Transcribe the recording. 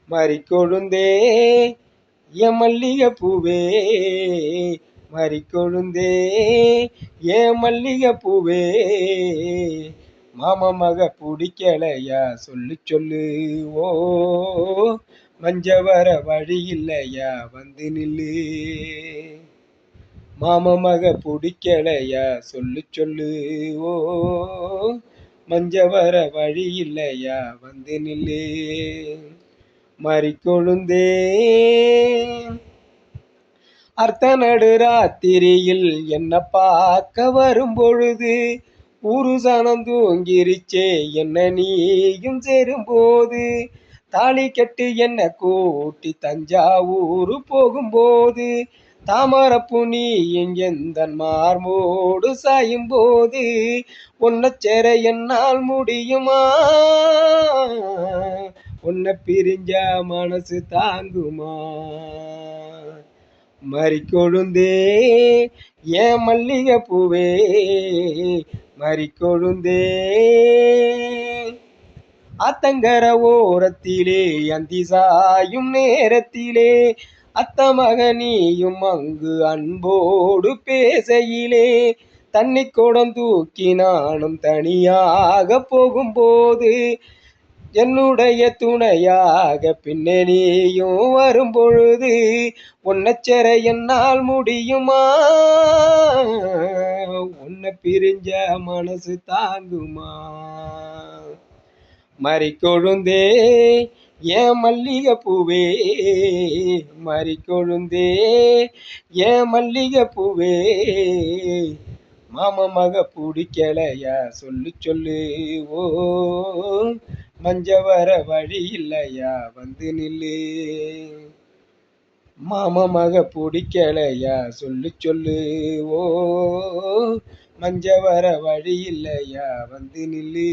மறிக்கொழுந்தே என் மல்லிகை பூவே, மறிக்கொழுந்தே என் மல்லிகை பூவே, மாமா மக பிடிக்கலையா சொல்லு சொல்லு. ஓ மஞ்ச வர வழி இல்லையா வந்து நில்லு. மாமா மக பிடிக்கலையா சொல்லு சொல்லு. ஓ மஞ்ச வர வழி இல்லையா வந்து நில்லு. மறிக்கொழுந்தே அர்த்த நடு ராத்திரியில் என்ன பார்க்க வரும் பொழுது ஊரு சனம் தூங்கிருச்சே என்ன நீயும் சேரும்போது தாலி கட்டு என்ன கூட்டி தஞ்சாவூர் போகும்போது தாமரப்பு நீ எந்த மார்மோடு சாயும் போது உன்னச்சேர என்னால் முடியுமா, உன்னை பிரிஞ்சா மனசு தாங்குமா. மறிக்கொழுந்தே ஏன் மல்லிகை பூவே, மறிக்கொழுந்தே ஆத்தங்கர ஓரத்திலே அந்தி சாயும் நேரத்திலே அத்த மகனியும் அங்கு அன்போடு பேசையிலே தண்ணி குடம் தூக்கி நானும் தனியாக போகும்போது என்னுடைய துணையாக பின்னணியும் வரும் பொழுது உன்னச்சர என்னால் முடியுமா, உன்னை பிரிஞ்ச மனசு தாங்குமா. மறிக்கொழுந்தே ஏன் மல்லிகை பூவே, மறிக்கொழுந்தே ஏன் மல்லிகை பூவே, மாமா மக பிடிக்கலையா சொல்லு சொல்லு. ஓ மஞ்ச வர வழி இல்லையா வந்து நில்லு. மாமா மக பிடிக்கலையா சொல்லு சொல்லு. ஓ மஞ்ச வர வழி இல்லையா வந்து நில்லு.